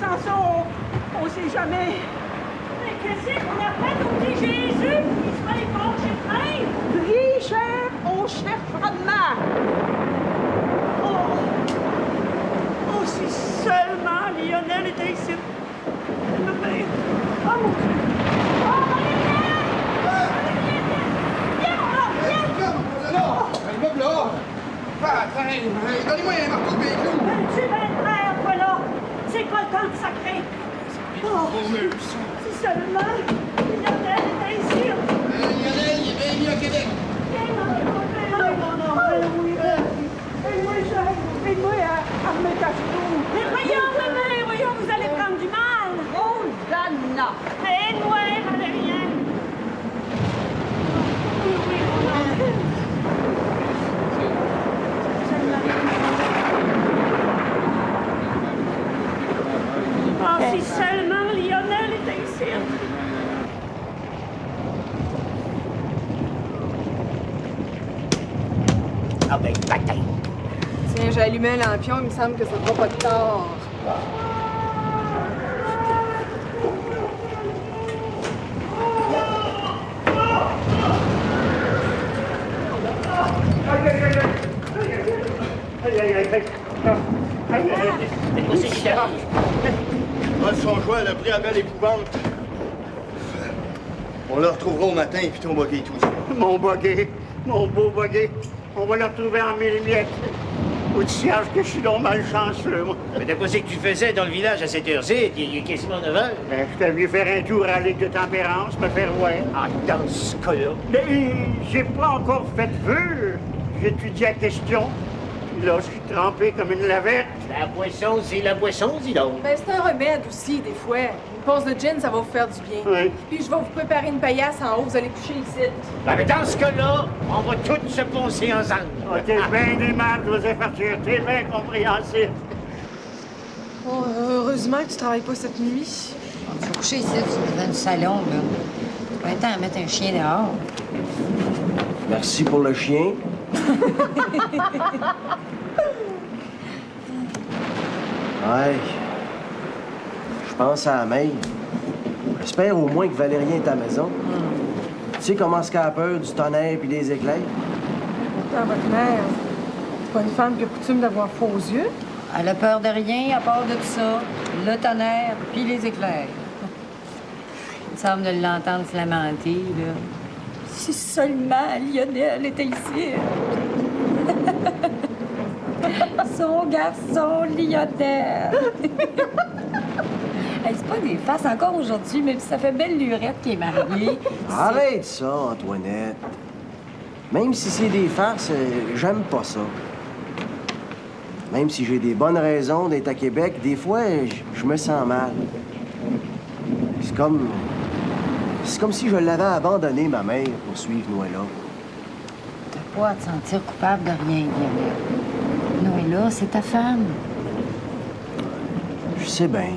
Samson, on sait jamais. Mais qu'est-ce qu'on a fait au petit Jésus pour qu'il soit fort chez Frère? Richard, on cherchera demain. Oh, si seulement Lionel était ici. Ma mère. Oh, mon Dieu. Oh, Valérie! Viens, là, viens! Calme-toi là! Donnez-moi un marteau de clous! Tu vas être frère, toi, là. C'est pas le temps de sacrer. Oh, si seulement Lionel était ici. Lionel, il est bien mis à Québec! Aide-moi à me mettre à genoux. Mais voyons, maman, voyons, vous allez prendre du mal. Oh, Dana. Aide-moi, Valérien. Oh, si seulement Lionel était ici. Ah ben, bataille! Tiens, j'ai allumé un lampion, il me semble que ça ne fera pas de tort. Son joie, elle a pris à belle épouvante. On le retrouvera au matin, puis ton buggy tout. Mon buggy, mon beau buggy, on va le retrouver en mille miettes. Au tissage que je suis donc malchanceux, moi. Mais de quoi c'est que tu faisais dans le village à cette heure-ci? Il est quasiment 9 heures. Ben, je t'ai vu faire un tour à la Ligue de tempérance, me faire voir. Ah, dans ce cas-là. Mais j'ai pas encore fait de vœux. J'étudie la question. Puis là, je suis trempé comme une lavette. La boisson, c'est la boisson, dis donc. Ben, c'est un remède aussi, des fois. Une pause de gin, ça va vous faire du bien. Oui. Puis je vais vous préparer une paillasse en haut, vous allez coucher ici. Ben, mais dans ce cas-là, on va tous se poncer ensemble. Ah, t'es bien aimable, Joseph Arthur. T'es bien compréhensif. Oh, heureusement que tu travailles pas cette nuit. Il faut coucher ici, dans le salon, là. Pas le temps à mettre un chien dehors. Merci pour le chien. Ouais. Je pense à la mère. J'espère au moins que Valérien est à la maison. Tu sais comment est-ce qu'elle a peur du tonnerre puis des éclairs? Pourtant, votre mère, c'est pas une femme qui a coutume d'avoir faux yeux. Elle a peur de rien à part de tout ça. Le tonnerre puis les éclairs. Il me semble de l'entendre se lamenter, là. Si seulement Lionel était ici. Son garçon, Lionel. Hey, c'est pas des faces encore aujourd'hui, mais ça fait belle lurette qui est mariée. Arrête ça, Antoinette. Même si c'est des farces, j'aime pas ça. Même si j'ai des bonnes raisons d'être à Québec, des fois, je me sens mal. C'est comme... C'est comme si je l'avais abandonné, ma mère, pour suivre Noëlla. T'as pas à te sentir coupable de rien, Lionel. Noëlla, c'est ta femme. Je sais bien.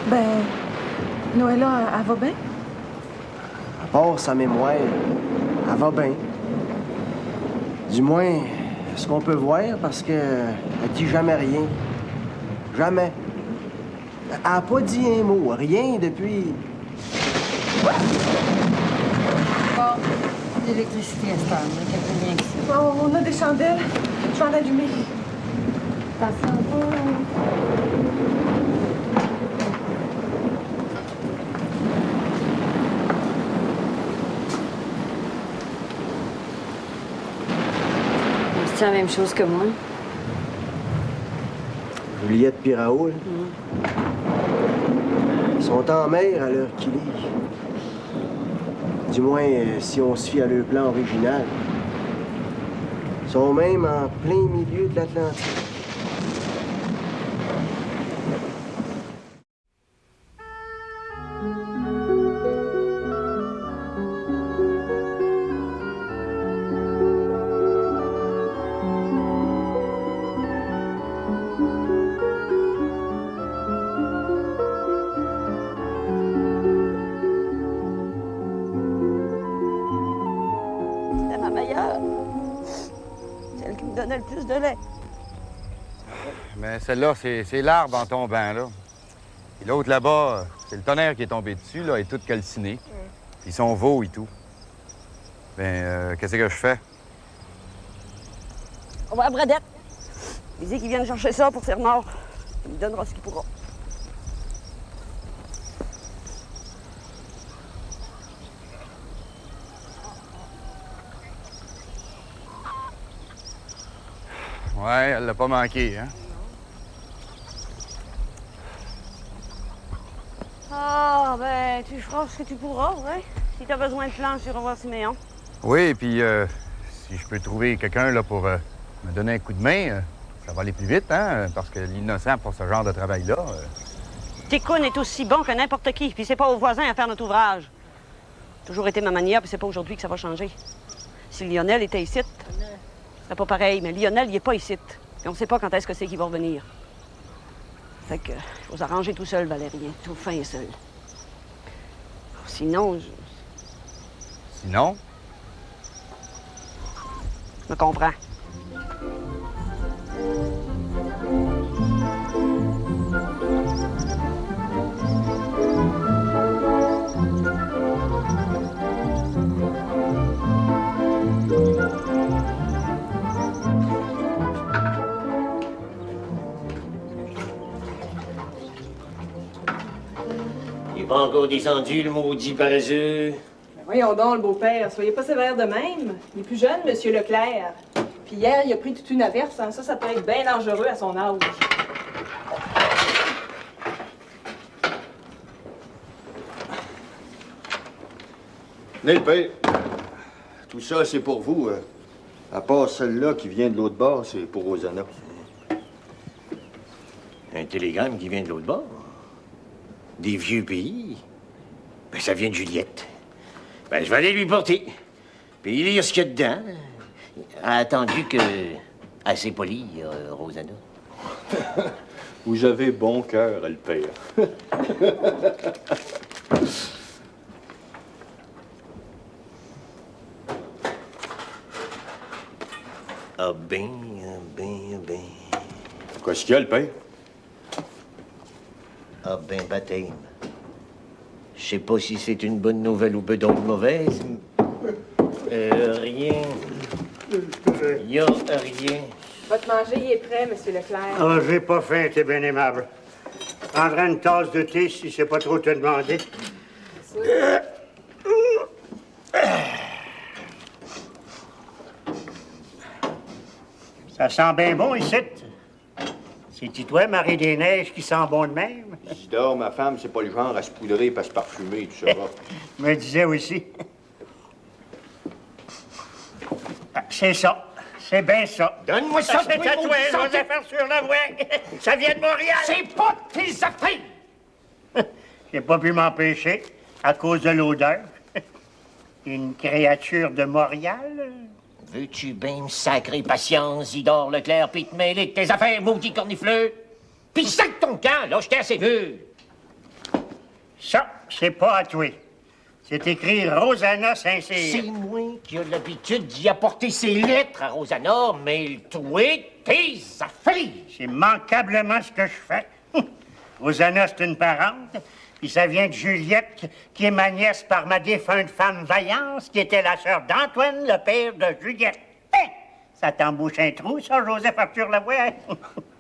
Ben, Noëlla, elle va bien? À part sa mémoire, elle va bien. Du moins, ce qu'on peut voir, parce qu'elle dit jamais rien. Jamais. Elle n'a pas dit un mot, rien depuis... Bon, l'électricité à cette heure, là, quelqu'un vient ici. On a des chandelles. Je vais en allumer. Ça sent pas. C'est la même chose que moi. Juliette puis Raoul. Ils sont en mer à l'heure qu'il est. Du moins, si on se fie à leur plan original. Ils sont même en plein milieu de l'Atlantique. C'était ma meilleure. Celle qui me donnait le plus de lait. mais celle-là, c'est l'arbre en tombant, là. Puis l'autre là-bas, c'est le tonnerre qui est tombé dessus, là, et tout calciné. Ils sont veaux et tout. Ben, qu'est-ce que je fais? On va à Bradette. Il dit qu'il vient chercher ça pour ses remords. Il lui donnera ce qu'il pourra. Ouais, elle l'a pas manqué, hein? Ah, ben, tu feras ce que tu pourras, ouais. Si t'as besoin de planches, tu revois Siméon. Oui, puis si je peux trouver quelqu'un, là, pour me donner un coup de main, ça va aller plus vite, hein? Parce que l'innocent, pour ce genre de travail-là... Ticoun est aussi bon que n'importe qui, puis c'est pas aux voisins à faire notre ouvrage. Toujours été ma manière, puis c'est pas aujourd'hui que ça va changer. Si Lionel était ici, c'est pas pareil, mais Lionel, il est pas ici. Et on sait pas quand est-ce que c'est qu'il va revenir. Fait que, faut s'arranger tout seul, Valérien, tout fin et seul. Sinon, Sinon? je me comprends. Il est pas encore descendu, le maudit paresseux. Ben voyons donc, le beau-père, soyez pas sévère de même. Il est plus jeune, Monsieur Leclerc. Puis hier, il a pris toute une averse. Hein. Ça peut être bien dangereux à son âge. Tenez le père. Tout ça, c'est pour vous. À part celle-là qui vient de l'autre bord, c'est pour Rosanna. Un télégramme qui vient de l'autre bord. Des vieux pays. Ben, ça vient de Juliette. Ben, je vais aller lui porter. Puis lire ce qu'il y a dedans. Attendu que... Assez poli, Rosanna. Vous avez bon cœur, le père. Ah ben, ah ben, ah ben. Qu'est-ce qu'il y a, le père? Ah ben, baptême. Je sais pas si c'est une bonne nouvelle ou bedon mauvaise. Rien. Y a rien. Votre manger, il est prêt, Monsieur Leclerc. Ah, j'ai pas faim, t'es bien aimable. Prendrai une tasse de thé si c'est pas trop te demander. Ça sent bien bon ici. C'est-tu toi, Marie des Neiges, qui sent bon de même? Isidore, ma femme, c'est pas le genre à se poudrer et à se parfumer, tu sauras. Je me disais aussi. Ah, c'est ça. C'est bien ça. Donne-moi ça, C'est à toi, je vais faire sur la voie. Ça vient de Montréal. C'est pas tes affaires! J'ai pas pu m'empêcher à cause de l'odeur. Une créature de Montréal? Veux-tu bien me sacrer patience, Isidore Leclerc, pis te mêler de tes affaires, maudit cornifleux? Pis sac ton camp, là, je t'ai assez vu. Ça, c'est pas à toi. C'est écrit Rosanna C'est Saint-Cyr. moi qui ai l'habitude d'y apporter ses lettres à Rosanna, mais toi, tes affaires! C'est immanquablement ce que je fais. Rosanna, c'est une parente. Puis ça vient de Juliette, qui est ma nièce par ma défunte femme Vaillance, qui était la sœur d'Antoine, le père de Juliette. Hein? Ça t'embouche un trou, ça, Joseph Arthur Lavoie?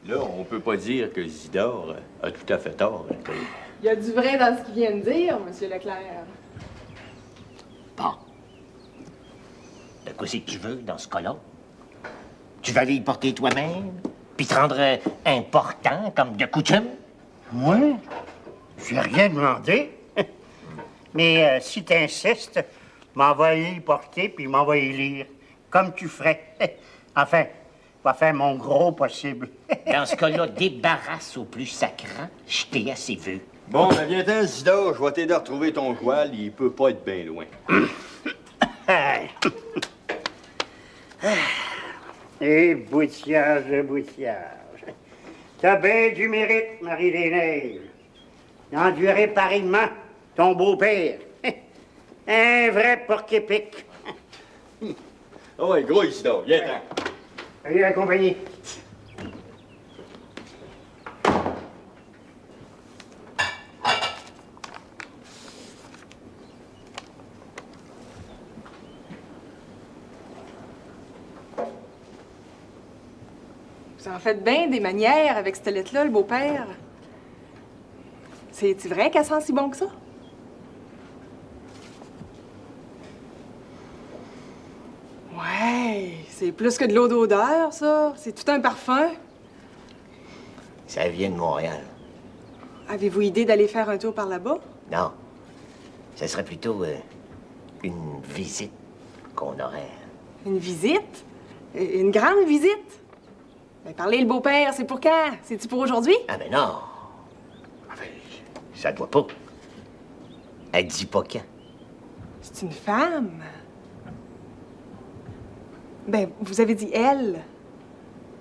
Là, on peut pas dire que Isidore a tout à fait tort, le père. Il y a du vrai dans ce qu'il vient de dire, Monsieur Leclerc. Bon. De quoi c'est que tu veux dans ce cas-là? Tu vas aller y porter toi-même, puis te rendre important comme de coutume? Moi? J'ai rien demandé. Mais si t'insistes, m'en va y porter puis m'en va y lire. Comme tu ferais. Enfin, je vais faire mon gros possible. Dans ce cas-là, débarrasse au plus sacrant. Je t'ai assez vu. Bon, ben viens-t'en, Isidore, je vais t'aider à retrouver ton joual, il peut pas être bien loin. Et boutillage. T'as bien du mérite, Marie des Neiges. D'endurer pareillement ton beau-père. Un vrai porc-épic. Ah ouais, gros Isidore, viens-t'en. Salut la compagnie. Vous en faites bien des manières avec cette lettre-là, le beau-père. C'est-tu vrai qu'elle sent si bon que ça? Ouais, c'est plus que de l'eau d'odeur, ça. C'est tout un parfum. Ça vient de Montréal. Avez-vous idée d'aller faire un tour par là-bas? Non. Ça serait plutôt une visite qu'on aurait. Une visite? Une grande visite? Ben, parlez, le beau-père, c'est pour quand? C'est-tu pour aujourd'hui? Ah, ben non. Enfin, ça doit pas. Elle dit pas quand. C'est une femme. Ben, vous avez dit elle.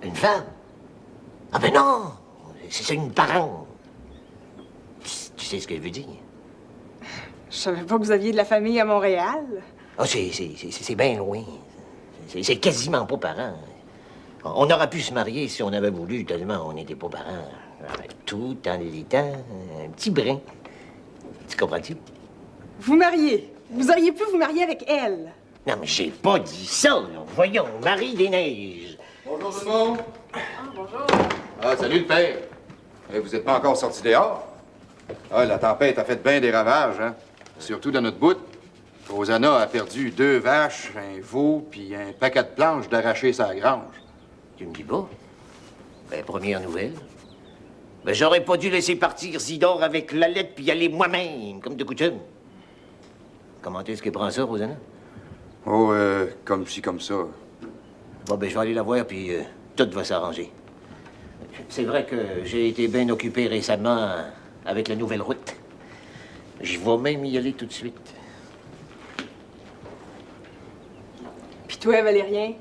Une femme? Ah, ben non. C'est une parente. Tu sais ce que je veux dire? Je savais pas que vous aviez de la famille à Montréal. Ah, c'est bien loin. C'est quasiment pas parent. On aurait pu se marier si on avait voulu, tellement on n'était pas parents. Tout en hésitant, un petit brin. Tu comprends-tu? Vous mariez. Vous auriez pu vous marier avec elle. Non, mais j'ai pas dit ça, là. Voyons, Marie des Neiges. Bonjour tout le monde. Ah, bonjour. Ah, salut le père. Vous êtes pas encore sorti dehors? Ah, la tempête a fait bien des ravages, hein? Surtout dans notre bout. Rosanna a perdu 2 vaches, un veau, puis un paquet de planches d'arracher sa grange. Tu me dis pas? Ben, première nouvelle. Ben, j'aurais pas dû laisser partir Zidore avec la lettre puis y aller moi-même, comme de coutume. Comment est-ce qu'elle prend ça, Rosanna? Oh, comme ci, comme ça. Bon, ben, je vais aller la voir, puis tout va s'arranger. C'est vrai que j'ai été bien occupé récemment avec la nouvelle route. Je vais même y aller tout de suite. Puis toi, Valérien?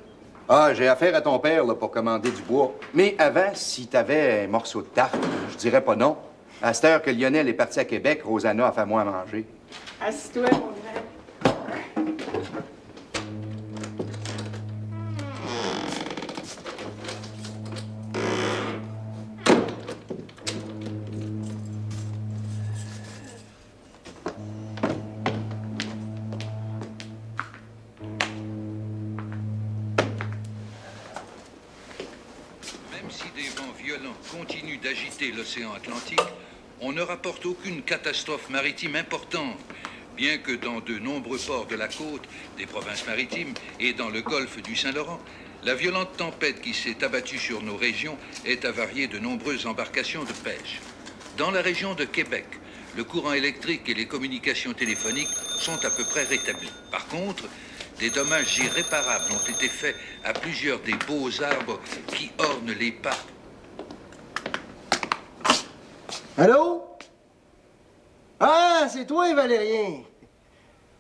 Ah, j'ai affaire à ton père, là, pour commander du bois. Mais avant, si t'avais un morceau de tarte, je dirais pas non. À cette heure que Lionel est parti à Québec, Rosanna a fait moins à manger. Assis-toi, mon grand. Même si des vents violents continuent d'agiter l'océan Atlantique, on ne rapporte aucune catastrophe maritime importante, bien que dans de nombreux ports de la côte, des provinces maritimes et dans le golfe du Saint-Laurent, la violente tempête qui s'est abattue sur nos régions ait avarié de nombreuses embarcations de pêche. Dans la région de Québec, le courant électrique et les communications téléphoniques sont à peu près rétablis. Par contre, des dommages irréparables ont été faits à plusieurs des beaux arbres qui ornent les parcs. Allô? Ah, c'est toi, Valérien.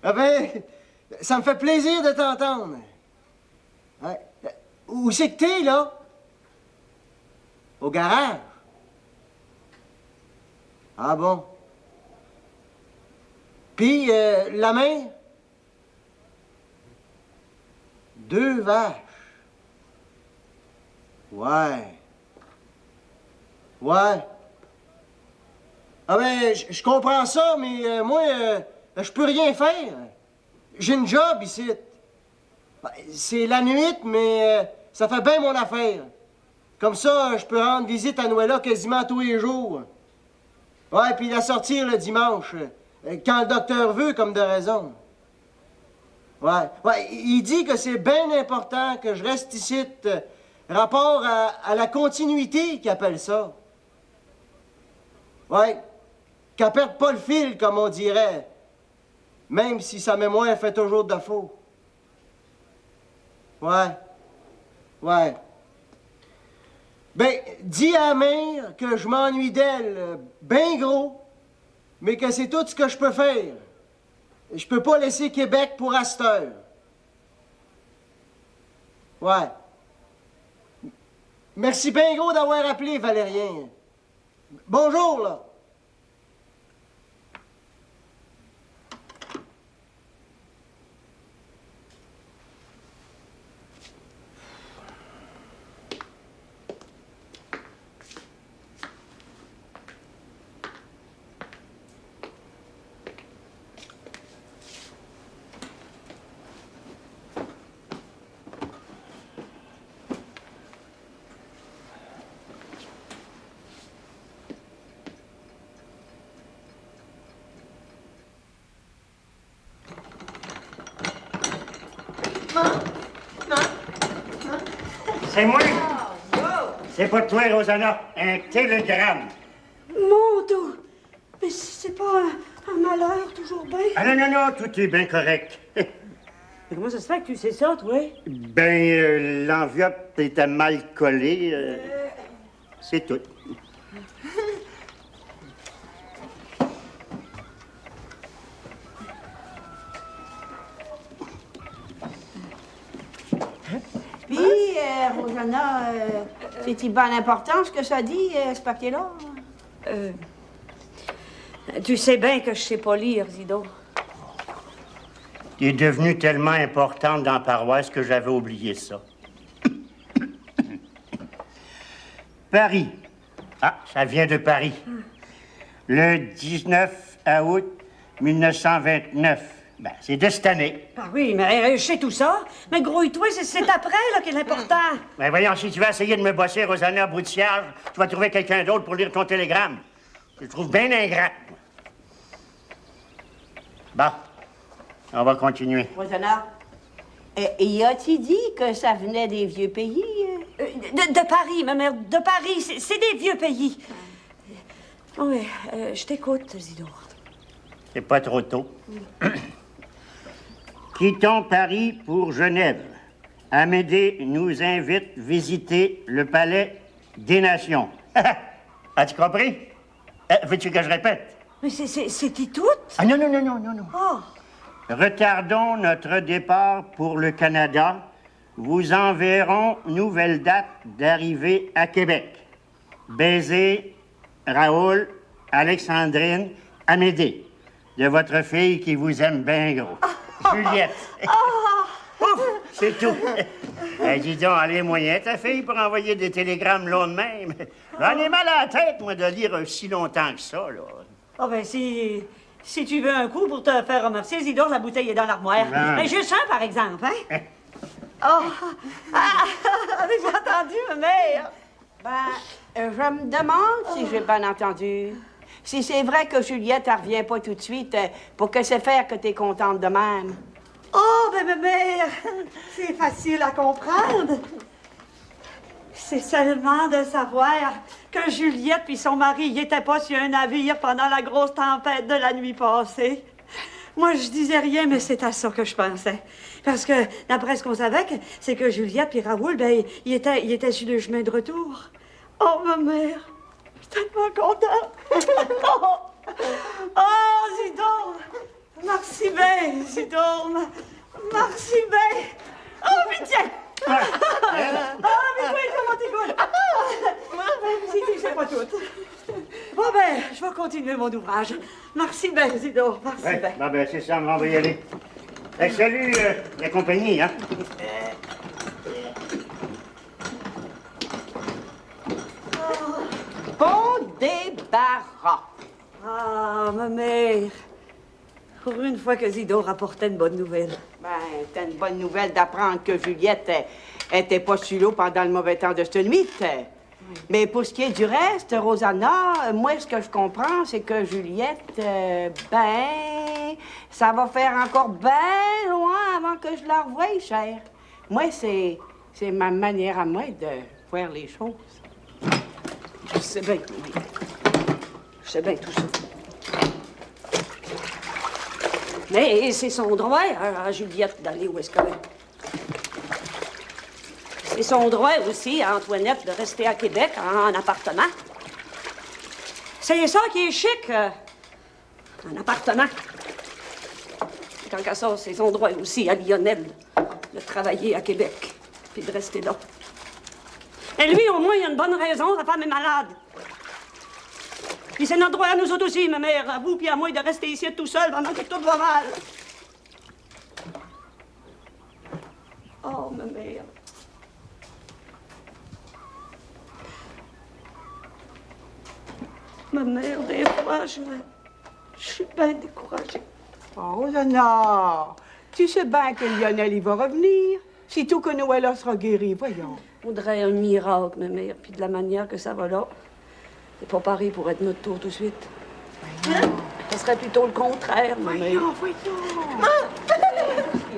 Ah ben, ça me fait plaisir de t'entendre. Ouais. Où c'est que t'es, là? Au garage? Ah bon? Puis, la mère? 2 vaches. Ouais. Ouais. Ah ben, je comprends ça, mais moi, je peux rien faire. J'ai une job ici. Ben, c'est la nuit, mais ça fait bien mon affaire. Comme ça, je peux rendre visite à Noëlla quasiment tous les jours. Ouais, puis la sortir le dimanche, quand le docteur veut, comme de raison. Ouais, il dit que c'est bien important que je reste ici, rapport à la continuité, qu'il appelle ça. Ouais, qu'elle perde pas le fil, comme on dirait, même si sa mémoire fait toujours de faux. Ouais. Ben, dis à la mère que je m'ennuie d'elle bien gros, mais que c'est tout ce que je peux faire. Je peux pas laisser Québec pour à cette heure. Ouais. Merci bien gros d'avoir appelé, Valérien. Bonjour, là. C'est moi. C'est pas de toi, Rosanna. Un télégramme. Mon Dieu! Mais c'est pas un malheur, toujours bien? Ah non, tout est bien correct. Mais comment ça se fait que tu sais ça, toi? L'enveloppe était mal collée. C'est tout. Puis, Rosanna, c'est-il bien important ce que ça dit, ce papier-là? Tu sais bien que je sais pas lire, Isidore. Tu es devenue tellement importante dans la paroisse que j'avais oublié ça. Paris. Ah, ça vient de Paris. Le 19 août 1929. Ben, c'est de cette année. Ah oui, mais je sais tout ça. Mais grouille-toi, c'est après là qui est l'important. Ben voyons, si tu vas essayer de me bosser, Rosanna, à bout de cierge, tu vas trouver quelqu'un d'autre pour lire ton télégramme. Je le trouve bien ingrat. Bon, on va continuer. Rosanna, y a-t-il dit que ça venait des vieux pays? De Paris, ma mère, de Paris. C'est des vieux pays. Oui, je t'écoute, Isidore. C'est pas trop tôt. Quittons Paris pour Genève. Amédée nous invite visiter le palais des Nations. As-tu compris? Veux-tu que je répète? Mais c'est tout? Ah non. Oh. Retardons notre départ pour le Canada. Vous enverrons nouvelle date d'arrivée à Québec. Baiser, Raoul, Alexandrine, Amédée. De votre fille qui vous aime bien gros. Juliette. Ouf, c'est tout. Dis donc, elle est moyen, ta fille, pour envoyer des télégrammes long de même. J'en ai mal à la tête, moi, de lire si longtemps que ça, là. Ah ben, si tu veux un coup pour te faire remercier, Isidore, la bouteille est dans l'armoire. Ben. Mais juste un, par exemple, hein? Avez-vous entendu, ma mère? Je me demande si j'ai bien entendu. Si c'est vrai que Juliette, elle revient pas tout de suite, pour que c'est faire que t'es contente de même. Oh, ben, ma mère, c'est facile à comprendre. C'est seulement de savoir que Juliette puis son mari n'étaient pas sur un navire pendant la grosse tempête de la nuit passée. Moi, je disais rien, mais c'est à ça que je pensais. Parce que, d'après ce qu'on savait, c'est que Juliette puis Raoul, ben, ils étaient sur le chemin de retour. Oh, ma mère, je suis tellement contente. Oh, Zidore, merci bien, Zidore, merci bien. Oh, pitié! Ah, mais oui, comment t'écoutes? Si tu sais pas tout. Bon, ben, je vais continuer mon ouvrage. Merci bien, Zidore, merci bien. Ben, c'est ça, on va y aller. Salut, la compagnie, hein? Bon débarras. Ah, ma mère. Pour une fois que Zidore apportait une bonne nouvelle. Ben, t'as une bonne nouvelle d'apprendre que Juliette était pas sur l'eau pendant le mauvais temps de cette nuit. Mais pour ce qui est du reste, Rosanna, moi, ce que je comprends, c'est que Juliette, ça va faire encore bien loin avant que je la revoie, chère. Moi, c'est ma manière à moi de voir les choses. Je sais bien, je sais bien tout ça. Mais c'est son droit à Juliette d'aller où est-ce qu'elle est. C'est son droit aussi à Antoinette de rester à Québec en appartement. C'est ça qui est chic, en appartement. Tant qu'à ça, c'est son droit aussi à Lionel de travailler à Québec puis de rester là. Et lui, au moins, il a une bonne raison, sa femme est malade. Puis c'est notre droit à nous autres aussi, ma mère, à vous puis à moi, de rester ici tout seul pendant que tout va mal. Oh, ma mère. Ma mère, des fois, je suis bien découragée. Oh, Rosanna, tu sais bien que Lionel, il va revenir. Sitôt que Noëlla sera guérie, voyons. Faudrait un miracle, ma mère, puis de la manière que ça va là. C'est pas pareil pour être notre tour tout de suite. Hein? Ça serait plutôt le contraire, ma mère. Voyons.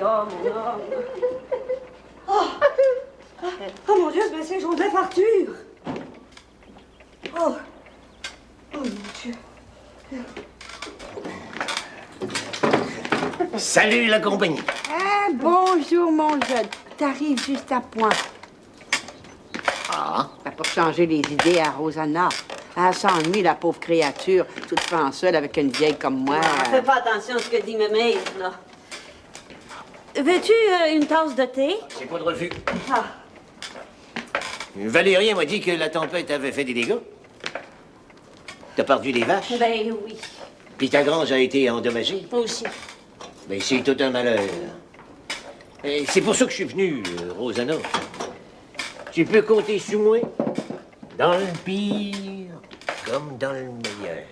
Oh, mon homme. Oh. Oh mon Dieu, mais c'est Joseph Arthur! Oh! Oh mon Dieu! Salut la compagnie. Ah, bonjour, mon jeune. T'arrives juste à point. Ah, Ben, pour changer les idées à Rosanna. Elle s'ennuie, la pauvre créature, toute fan seule avec une vieille comme moi. Fais pas attention à ce que dit ma mère, là. Veux-tu une tasse de thé? c'est pas de refus. Ah. Valérien m'a dit que la tempête avait fait des dégâts. T'as perdu des vaches, Ben oui, puis ta grange a été endommagée. aussi. Ben, c'est tout un malheur. Et c'est pour ça que je suis venu, Rosanna. Tu peux compter sur moi, dans le pire comme dans le meilleur.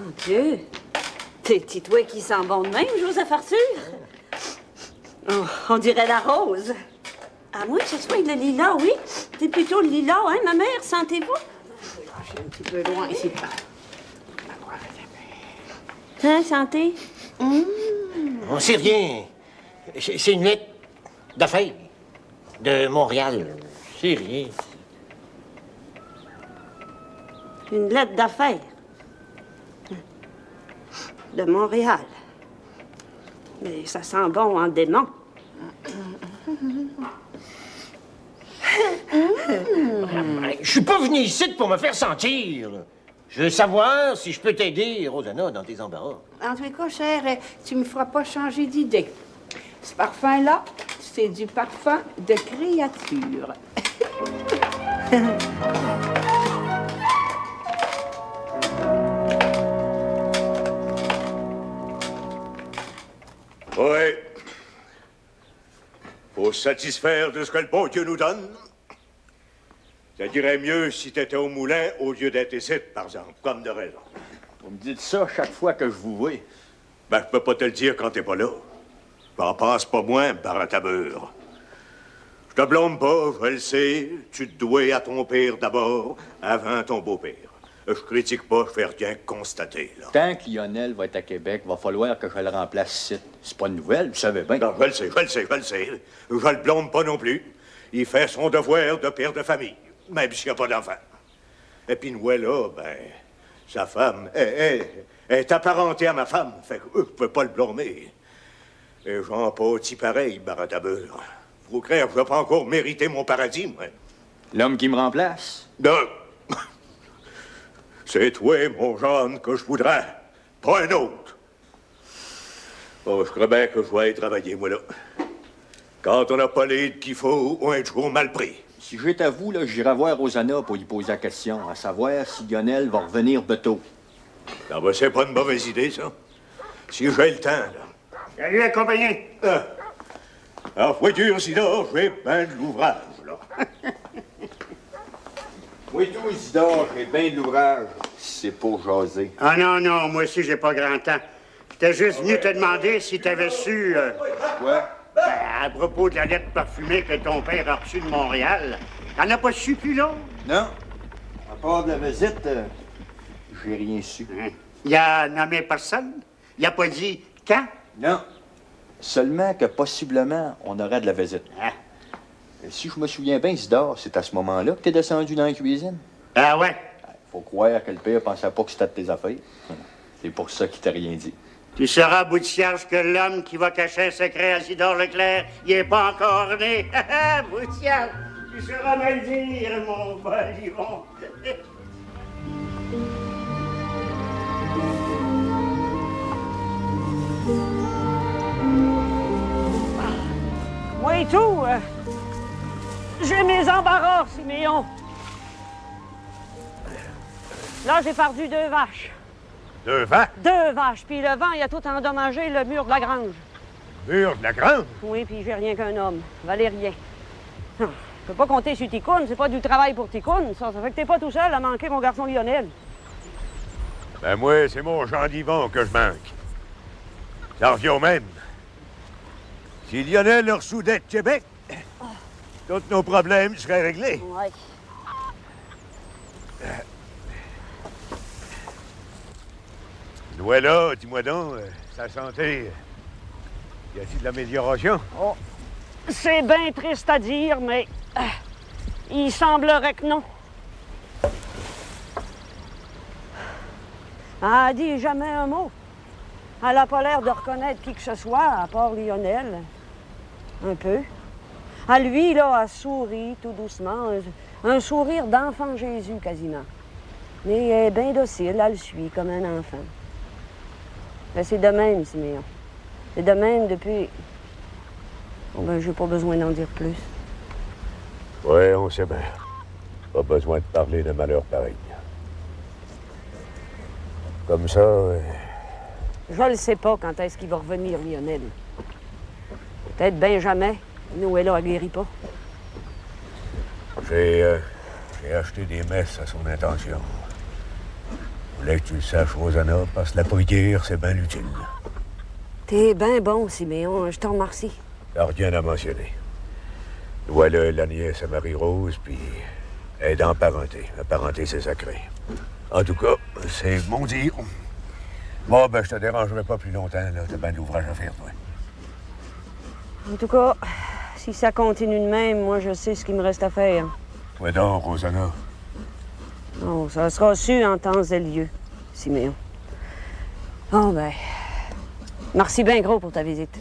Mon Dieu! C'est toi qui sent bon de même, Joseph Arthur? Oh, on dirait la rose. À moins que ce soit le lilas, oui. C'est plutôt le lilas, hein, ma mère? Sentez-vous? Je suis un petit peu loin ici. Hein, santé? On sait rien. C'est une lettre d'affaires de Montréal. C'est rien. Une lettre d'affaires. De Montréal. Mais ça sent bon en démon. Je suis pas venu ici pour me faire sentir. Je veux savoir si je peux t'aider, Rosanna, dans tes embarras. En tous les cas, cher, tu me feras pas changer d'idée. Ce parfum-là, c'est du parfum de créature. Oui. Faut se satisfaire de ce que le bon Dieu nous donne. Ça dirait mieux si t'étais au moulin au lieu d'être ici, par exemple, comme de raison. Vous me dites ça chaque fois que je vous vois. Ben, je peux pas te le dire quand t'es pas là. J'en passe pas moins, baratabeur. Je te blâme pas, je le sais. Tu te dois à ton père d'abord, avant ton beau-père. Je critique pas, je fais rien constater, là. Tant que Lionel va être à Québec, va falloir que je le remplace ici. C'est pas une nouvelle, vous savez bien. Non, je le sais. Je le blâme pas non plus. Il fait son devoir de père de famille, même s'il n'y a pas d'enfant. Et puis Noëlla, ben, sa femme, elle est apparentée à ma femme, fait que je peux pas le blâmer. Et j'en pas petit pareil, baratabeur. Faut croire que je vais pas encore mériter mon paradis, moi. L'homme qui me remplace? Non. C'est toi, mon Jeanne, que je voudrais, pas un autre. Oh, je crois bien que je vais aller travailler, moi, là. Quand on n'a pas l'aide qu'il faut, on est toujours mal pris. Si j'étais à vous, là, j'irais voir Rosanna pour lui poser la question, à savoir si Lionel va revenir de tôt. Non, ben, c'est pas une mauvaise idée, ça. Si j'ai le temps, là. Salut, la compagnie. Alors, voiture, Isidore, j'ai ben de l'ouvrage, là. Oui, tout, Isidore, j'ai bien de l'ouvrage. C'est pour jaser. Ah non, non, moi aussi, j'ai pas grand temps. J'étais juste venu te demander si t'avais su... Ouais. Ben, à propos de la lettre parfumée que ton père a reçue de Montréal, t'en as pas su plus long? Non. À part de la visite, j'ai rien su. Hein? Il a nommé personne? Il a pas dit quand? Non. Seulement que possiblement, on aurait de la visite. Ah, Si je me souviens bien, Isidore, c'est à ce moment-là que t'es descendu dans la cuisine. ah ouais? Faut croire que le père pensait pas que c'était de tes affaires. C'est pour ça qu'il t'a rien dit. Tu sauras, bout de cierge, que l'homme qui va cacher un secret à Isidore Leclerc, il est pas encore né. Bout de cierge, tu sauras me le dire, mon bolivon. Moi et tout, j'ai mes embarras, Siméon. Là, j'ai perdu 2 vaches. 2 vaches? 2 vaches. Puis le vent, il a tout endommagé le mur de la grange. Mur de la grange? Oui, puis j'ai rien qu'un homme, Valérien. Je peux pas compter sur Ticoune, c'est pas du travail pour Ticoune, ça. Ça fait que t'es pas tout seul à manquer mon garçon Lionel. Ben moi, c'est mon Jean d'Yvon que je manque. Ça revient au même. Si Lionel leur soudait de Québec, tous nos problèmes seraient réglés. Ouais. Noëlla, dis-moi donc, sa santé, y a-t-il de l'amélioration? Oh, C'est bien triste à dire, mais il semblerait que non. Elle dit jamais un mot. Elle n'a pas l'air de reconnaître qui que ce soit, à part Lionel. Un peu. À lui, là, elle sourit tout doucement. Un sourire d'enfant Jésus, quasiment. Mais elle est bien docile, elle le suit comme un enfant. Ben, c'est de même, Siméon. C'est de même depuis... Bon, ben, j'ai pas besoin d'en dire plus. Oui, on sait bien. Pas besoin de parler de malheur pareil. Comme ça, Je le sais pas quand est-ce qu'il va revenir, Lionel. Peut-être bien jamais. Nous, là, elle guérit pas. j'ai acheté des messes à son intention. Je voulais que tu le saches, Rosanna, parce que la prière, c'est bien utile. T'es bien bon, Siméon. Je t'en remercie. T'as rien à mentionner. Voilà la nièce à Marie-Rose, puis elle est dans parenté. La parenté, c'est sacré. En tout cas, c'est mon dire. Bon, ben, je te dérangerai pas plus longtemps, là. T'as bien de l'ouvrage à faire, toi. En tout cas, si ça continue de même, moi, je sais ce qu'il me reste à faire. Ouais donc, Rosanna. Non, ça sera su en temps et lieu, Siméon. Oh, ben... Merci bien gros pour ta visite.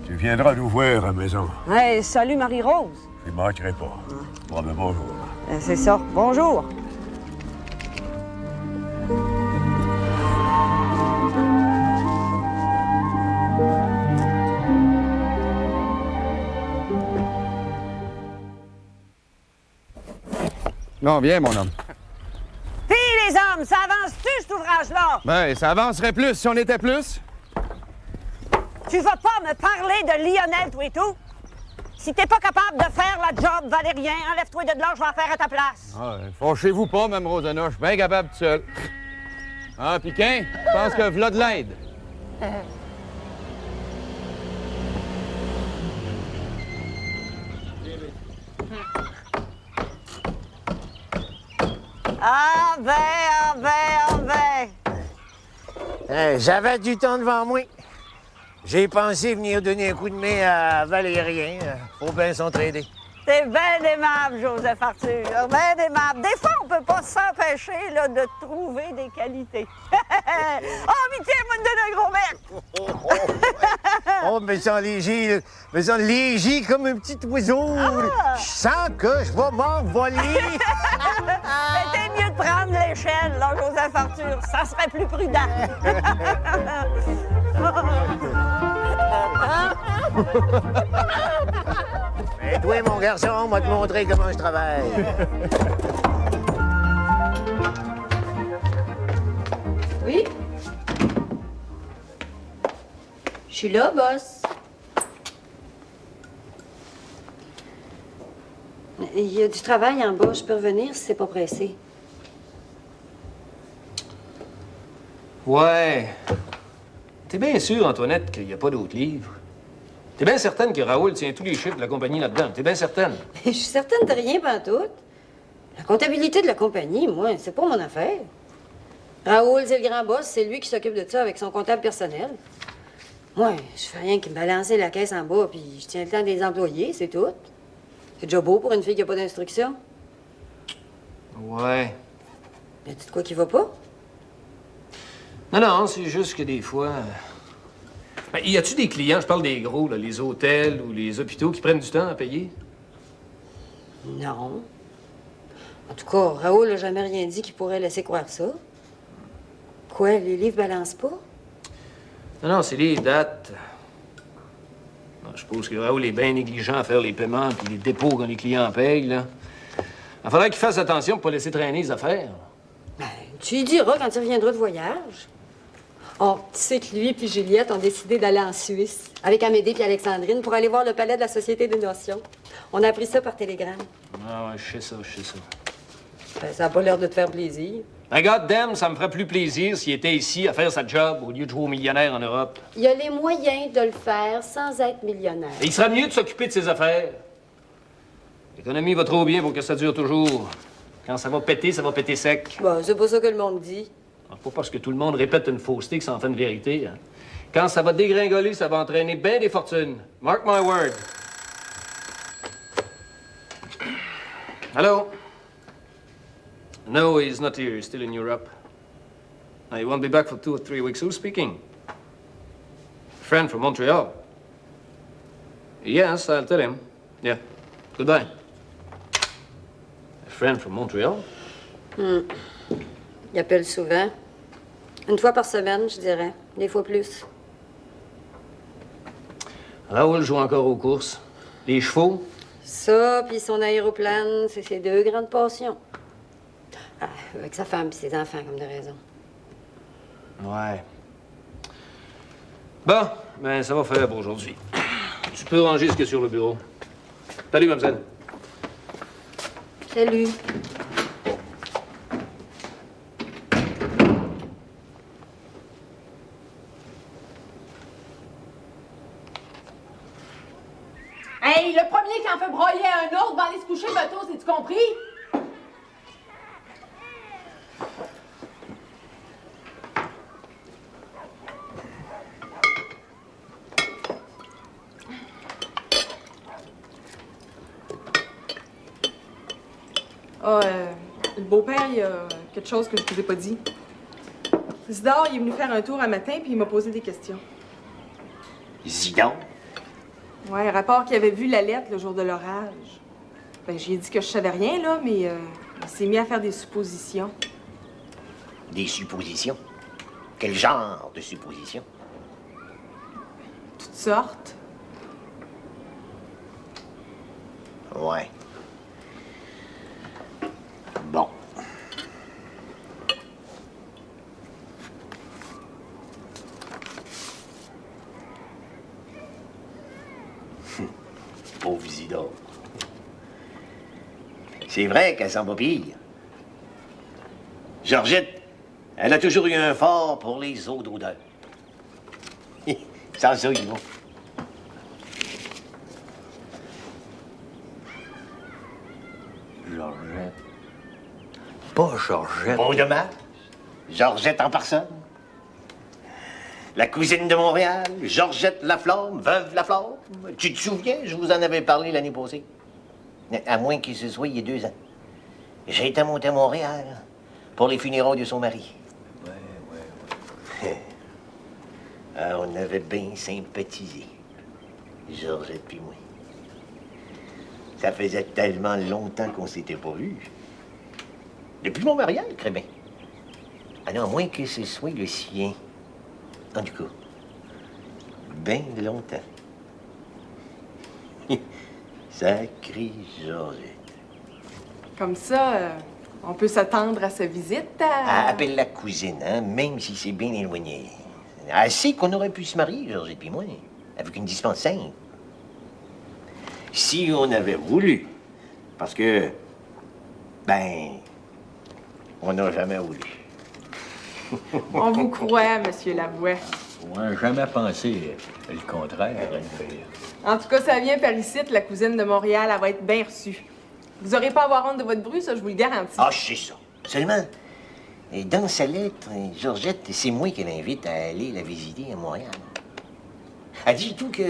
Tu viendras nous voir à la maison. Hey, salut Marie-Rose. Je ne manquerai pas. Bon, ben, bonjour. C'est ça. Bonjour. Non, viens, mon homme. Puis les hommes, ça avance-tu, cet ouvrage-là? Ben, ça avancerait plus si on était plus. Tu vas pas me parler de Lionel, toi et tout? Si t'es pas capable de faire la job, Valérien, enlève-toi de là, je vais en faire à ta place. Ah, fâchez-vous pas, Mme Rosanna, je suis bien capable tout seul. Ah, Piquin, je pense que v'là de l'aide. Ah ben, ah ben, ah ben. J'avais du temps devant moi. J'ai pensé venir donner un coup de main à Valérien. Faut bien s'entraider. T'es bien aimable, Joseph Arthur, bien aimable. Des fois, on peut pas s'empêcher là, de trouver des qualités. Oh, mais tiens, moi, me donne un gros bec! Oh, me sens léger, me sens léger comme un petit oiseau. Ah! Je sens que je vais m'envoler. C'était mieux de prendre l'échelle, là, Joseph Arthur. Ça serait plus prudent. Et toi, mon garçon, on va te montrer comment je travaille. Oui? Je suis là, boss. Il y a du travail en bas. Je peux revenir si c'est pas pressé. Ouais. T'es bien sûr, Antoinette, qu'il n'y a pas d'autres livres? T'es bien certaine que Raoul tient tous les chiffres de la compagnie là-dedans? T'es bien certaine? Je suis certaine de rien, pantoute. La comptabilité de la compagnie, moi, c'est pas mon affaire. Raoul, c'est le grand boss. C'est lui qui s'occupe de ça avec son comptable personnel. Moi, je fais rien que me balancer la caisse en bas, puis je tiens le temps des employés, c'est tout. C'est déjà beau pour une fille qui a pas d'instruction. Ouais. Y a-tu de quoi qui va pas? Non, non, c'est juste que des fois... Ben, y a-tu des clients, je parle des gros, là, les hôtels ou les hôpitaux, qui prennent du temps à payer? Non. En tout cas, Raoul n'a jamais rien dit qui pourrait laisser croire ça. Quoi, les livres balancent pas? Non, non, c'est les dates. Bon, je suppose que Raoul est bien négligent à faire les paiements puis les dépôts quand les clients payent, là. Il faudrait qu'il fasse attention pour pas laisser traîner les affaires. Ben, tu y diras quand il reviendra de voyage. Oh, tu sais que lui et Juliette ont décidé d'aller en Suisse avec Amédée et Alexandrine pour aller voir le palais de la Société des Notions. On a appris ça par télégramme. Ah ouais, je sais ça, je sais ça. Ben, ça n'a pas l'air de te faire plaisir. Ben, goddamn, ça me ferait plus plaisir s'il était ici à faire sa job au lieu de jouer au millionnaire en Europe. Il y a les moyens de le faire sans être millionnaire. Et il serait mieux de s'occuper de ses affaires. L'économie va trop bien pour que ça dure toujours. Quand ça va péter sec. Bon, c'est pas ça que le monde dit. Pas parce que tout le monde répète une fausseté que ça en fait une vérité. Hein. Quand ça va dégringoler, ça va entraîner bien des fortunes. Mark my word. Hello? No, he's not here. He's still in Europe. He won't be back for 2 or 3 weeks. Who's speaking? A friend from Montreal. Yes, I'll tell him. Yeah. Goodbye. A friend from Montreal? Il appelle souvent. 1 fois par semaine, je dirais. Des fois plus. Raoul joue encore aux courses. Les chevaux? Ça, puis son aéroplane, c'est ses 2 grandes passions. Ah, avec sa femme et ses enfants, comme de raison. Ouais. Bon, ben ça va faire pour aujourd'hui. Tu peux ranger ce qu'il y a sur le bureau. Salut, mademoiselle. Salut. Hey, le premier qui en fait broyer un autre va aller se coucher, bateau, c'est-tu compris? Ah, le beau-père, il y a quelque chose que je ne vous ai pas dit. Isidore, il est venu faire un tour un matin, puis il m'a posé des questions. Zidane? Ouais, rapport qu'il avait vu la lettre le jour de l'orage. Ben, j'ai dit que je savais rien, là, mais il s'est mis à faire des suppositions. Des suppositions? Quel genre de suppositions? Toutes sortes. Ouais. Bon. Pauvre Isidore. C'est vrai qu'elle s'en va pire. Georgette, elle a toujours eu un fort pour les eaux d'odeur. Sans ça, ils vont. Georgette. Pas Georgette. Bon dommage. Georgette en personne. La cousine de Montréal, Georgette Laflamme, veuve Laflamme. Tu te souviens, je vous en avais parlé l'année passée. À moins que ce soit il y a 2 ans. J'ai été monté à Montréal pour les funérailles de son mari. Ouais. Ah, on avait bien sympathisé, Georgette puis moi. Ça faisait tellement longtemps qu'on s'était pas vus. Depuis mon mariage, très bien. Ah non, à moins que ce soit le sien. En tout cas, bien longtemps. Sacré Georgette. Comme ça, on peut s'attendre à sa visite à... Appelle la cousine, hein, même si c'est bien éloigné. Assez qu'on aurait pu se marier, Georgette puis moi, avec une dispense simple. Si on avait voulu. Parce que, ben, on n'a jamais voulu. On vous croit, Monsieur Lavoie. On n'a jamais pensé le contraire. En tout cas, ça vient par ici, la cousine de Montréal, elle va être bien reçue. Vous n'aurez pas à avoir honte de votre bruit, ça, je vous le garantis. Ah, je sais ça. Seulement, dans sa lettre, Georgette, c'est moi qui l'invite à aller la visiter à Montréal. Elle dit tout que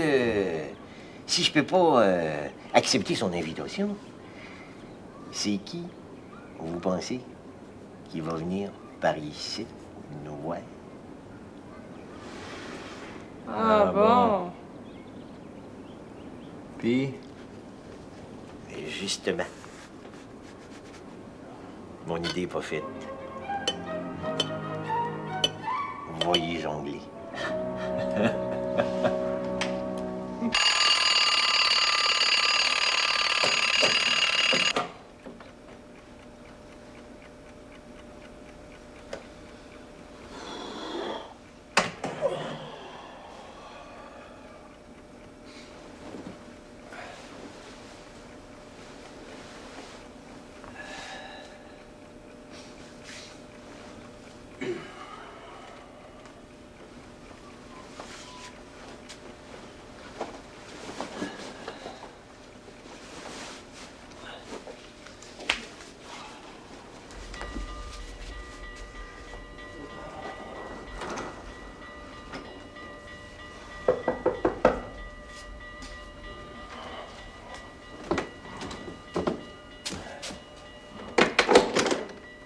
si je peux pas accepter son invitation, c'est qui, vous pensez, qui va venir par ici nous voir? Ah bon? Puis? Justement. Mon idée n'est pas faite. Vous voyez jongler.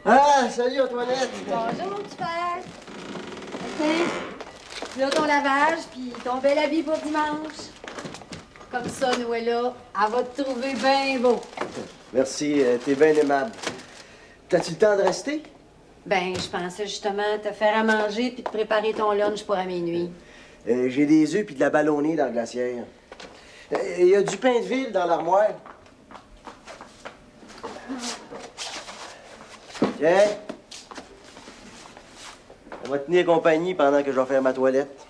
Ah, salut Antoinette! Bonjour, mon petit père. Tiens, là ton lavage, puis ton bel habit pour dimanche. Comme ça, Noëlla, elle va te trouver bien beau. Merci, t'es bien aimable. T'as-tu le temps de rester? Ben, je pensais justement te faire à manger puis te préparer ton lunch pour à minuit. J'ai des œufs puis de la ballonnée dans la glacière. Il y a du pain de ville dans l'armoire. Tiens. On va tenir compagnie pendant que je vais faire ma toilette.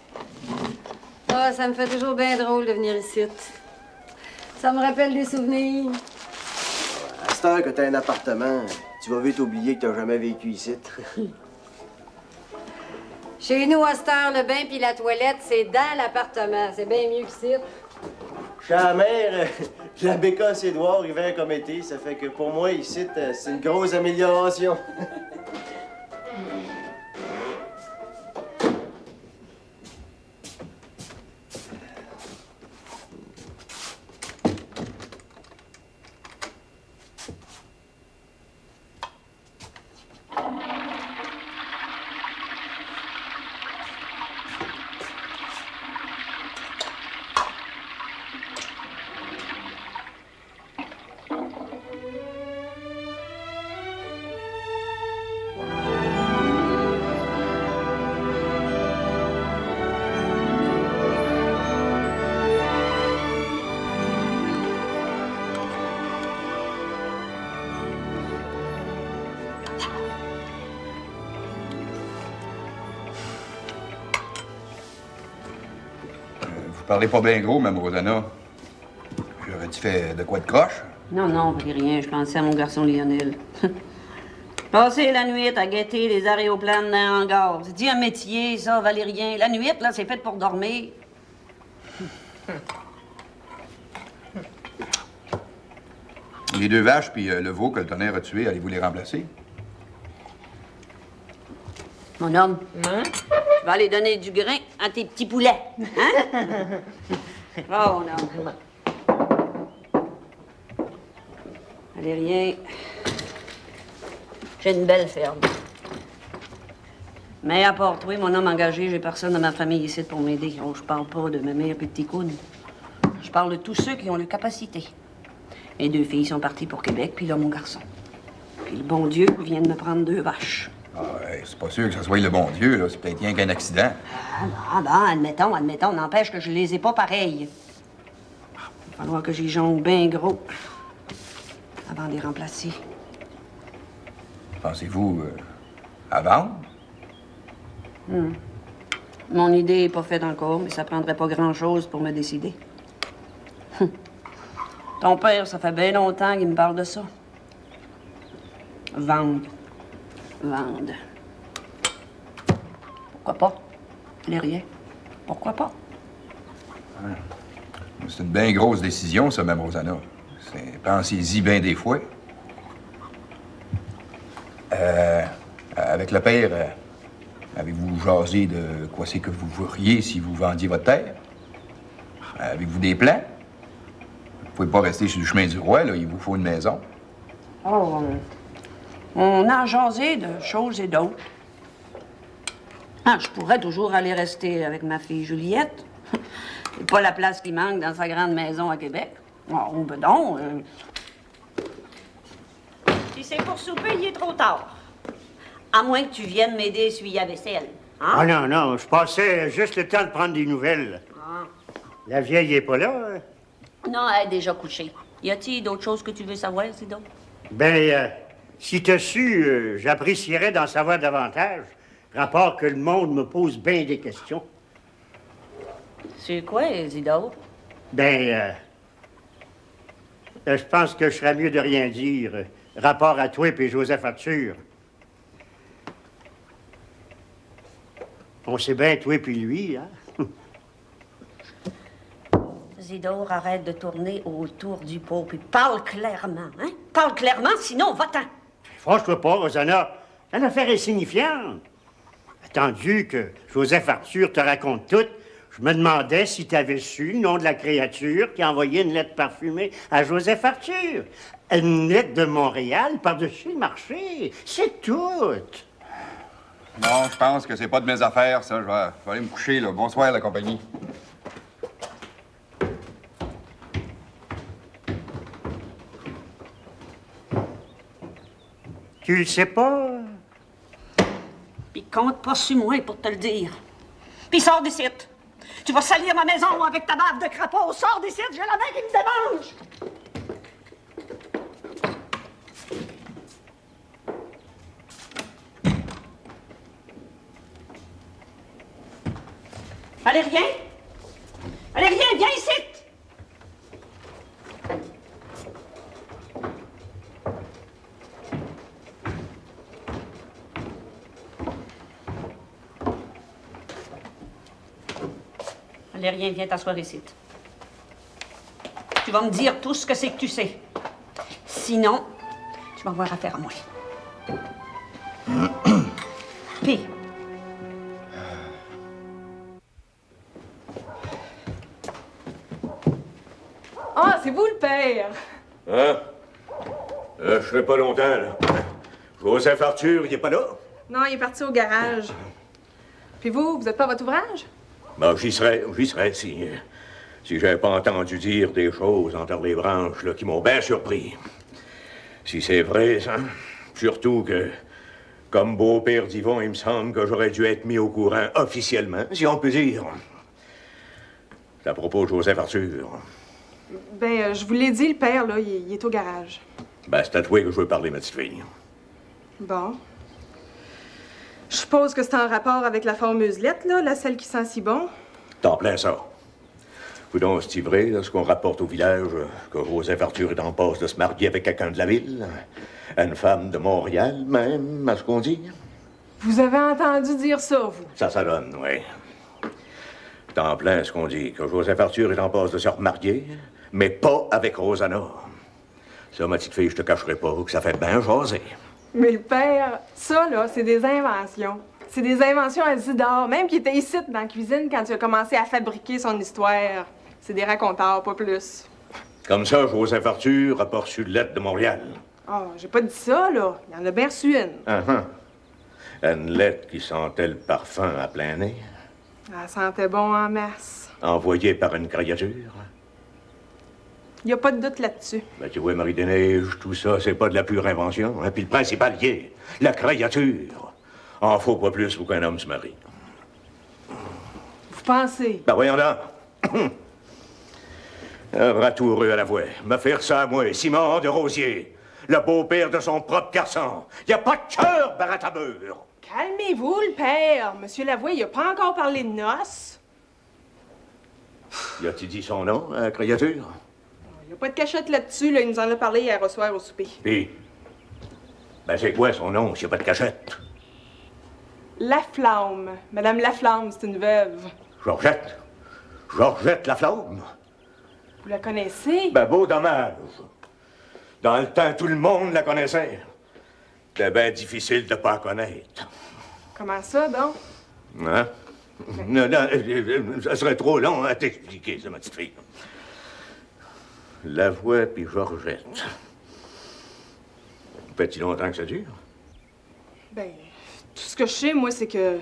Ah, ça me fait toujours bien drôle de venir ici. Ça me rappelle des souvenirs. À cette heure que t'as un appartement, tu vas vite oublier que t'as jamais vécu ici. Chez nous, à cette heure, le bain puis la toilette, c'est dans l'appartement. C'est bien mieux qu'ici. Chez la mère, la bécasse Édouard, hiver comme été, ça fait que pour moi, ici, c'est une grosse amélioration. Vous parlez pas bien gros, Mme Rosanna. J'aurais-tu fait de quoi de croche? Non, non, rien. Je pensais à mon garçon Lionel. Passer la nuit à guetter les aéroplanes dans un hangar. C'est-tu un métier, ça, Valérien? La nuit, là, c'est fait pour dormir. Les 2 vaches puis le veau que le tonnerre a tué, allez-vous les remplacer? Mon homme, tu vas aller donner du grain à tes petits poulets. Hein? Oh, non. Valérien, j'ai une belle ferme. Mais à part toi, mon homme engagé, j'ai personne de ma famille ici pour m'aider. Oh, je parle pas de ma mère et de Ticoune. Je parle de tous ceux qui ont les capacités. Mes 2 filles sont parties pour Québec, puis là, mon garçon. Puis le bon Dieu vient de me prendre 2 vaches. Ah, ouais, c'est pas sûr que ce soit le bon Dieu, là. C'est peut-être rien qu'un accident. Ah, bon, admettons, n'empêche que je les ai pas pareilles. Il va falloir que j'y jongle bien gros avant de les remplacer. Pensez-vous à vendre? Mon idée est pas faite encore, mais ça prendrait pas grand-chose pour me décider. Ton père, ça fait bien longtemps qu'il me parle de ça. Vendre. Pourquoi pas? Rien. Pourquoi pas? Ouais. C'est une bien grosse décision, ça, Mme Rosanna. Pensez-y bien des fois. Avec le père, avez-vous jasé de quoi c'est que vous feriez si vous vendiez votre terre? Avez-vous des plans? Vous pouvez pas rester sur le chemin du roi, là. Il vous faut une maison. Oh, on a jasé de choses et d'autres. Ah, je pourrais toujours aller rester avec ma fille Juliette. C'est pas la place qui manque dans sa grande maison à Québec. Oh, ben non. Si c'est pour souper, il est trop tard. À moins que tu viennes m'aider à essuyer la vaisselle. Hein? Ah non, non, je passais juste le temps de prendre des nouvelles. Ah. La vieille est pas là. Hein? Non, elle est déjà couchée. Y a-t-il d'autres choses que tu veux savoir, Sido? Ben, si t'as su, j'apprécierais d'en savoir davantage. Rapport que le monde me pose bien des questions. C'est quoi, Isidore? Ben, je pense que je serais mieux de rien dire. Rapport à toi et Joseph Arthur. On sait bien, toi et lui, hein? Isidore, arrête de tourner autour du pot, puis parle clairement, hein? Parle clairement, sinon, va-t'en. Franchement pas, Rosanna. Une affaire insignifiante. Attendu que Joseph Arthur te raconte tout, Je me demandais si tu avais su le nom de la créature qui a envoyé une lettre parfumée à Joseph Arthur. Une lettre de Montréal par-dessus le marché. C'est tout. Non, je pense que c'est pas de mes affaires, ça. Je vais aller me coucher, là. Bonsoir, la compagnie. Tu le sais pas? Puis compte pas sur moi pour te le dire. Puis sors d'ici. Tu vas salir ma maison avec ta bave de crapaud. Sors d'ici, j'ai la main qui me démange. Valérien! Valérien, viens ici! Valérien, viens t'asseoir ici. Tu vas me dire tout ce que c'est que tu sais. Sinon, tu vas avoir affaire à moi. Puis, Ah, c'est vous le père! Hein? Je serai pas longtemps, là. Joseph Arthur, il est pas là? Non, il est parti au garage. Puis vous êtes pas à votre ouvrage? Ben, j'y serais si j'avais pas entendu dire des choses entre les branches là, qui m'ont bien surpris. Si c'est vrai, ça. Surtout que, comme beau-père d'Yvon, il me semble que j'aurais dû être mis au courant officiellement, si on peut dire. C'est à propos de Joseph Arthur. Ben, je vous l'ai dit, le père, là, il est au garage. Ben, c'est à toi que je veux parler, ma petite fille. Bon. Je suppose que c'est en rapport avec la fameuse lettre, là, celle qui sent si bon. T'en plein ça. Vous donc, c'est vrai, là, ce qu'on rapporte au village, que Joseph Arthur est en passe de se marier avec quelqu'un de la ville? Une femme de Montréal, même, à ce qu'on dit? Vous avez entendu dire ça, vous? Ça donne, oui. C'est en plein ce qu'on dit, que Joseph Arthur est en passe de se remarier, mais pas avec Rosanna. Ça, ma petite fille, je te cacherai pas que ça fait bien jaser. Mais le père, ça, là, c'est des inventions. C'est des inventions à Zidore, même qui était ici dans la cuisine quand il a commencé à fabriquer son histoire. C'est des raconteurs, pas plus. Comme ça, Joseph Arthur a pas reçu de lettre de Montréal. Ah, j'ai pas dit ça, là. Il en a bien reçu une. Une lettre qui sentait le parfum à plein nez. Elle sentait bon en masse. Envoyée par une créature. Il y a pas de doute là-dessus. Ben, tu vois, Marie-des-Neiges, tout ça, c'est pas de la pure invention. Hein? Puis le principal lié, la créature. En faut pas plus pour qu'un homme se marie. Vous pensez? Ben voyons donc. Un ratoureux à la voix. Me faire ça à moi, Simon de Rosier, le beau-père de son propre garçon. Y a pas de cœur, barat à beurre. Calmez-vous, le père. Monsieur Lavoie, il a pas encore parlé de noces. Y a-t-il dit son nom, la créature? Il n'y a pas de cachette là-dessus, là. Il nous en a parlé hier au soir au souper. Puis, ben c'est quoi son nom s'il n'y a pas de cachette? Laflamme. Madame Laflamme, c'est une veuve. Georgette? Georgette Laflamme? Vous la connaissez? Ben beau dommage. Dans le temps, tout le monde la connaissait. C'était bien difficile de pas la connaître. Comment ça, donc? Hein? Non, ça serait trop long à t'expliquer, ça, ma petite fille. La voix puis Georgette. Fait-il longtemps que ça dure? Ben, tout ce que je sais, moi, c'est que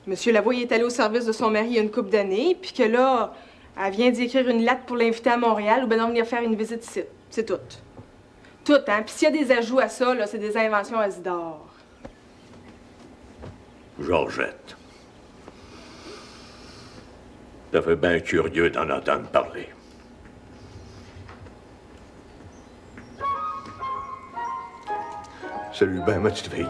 Monsieur Lavoie est allé au service de son mari il y a une couple d'années, puis que là, elle vient d'écrire une lettre pour l'inviter à Montréal ou ben non venir faire une visite ici. C'est tout. Tout, hein? Puis s'il y a des ajouts à ça, là, c'est des inventions à Zidore. Georgette. Ça fait bien curieux d'en entendre parler. Salut ben, ma petite fille.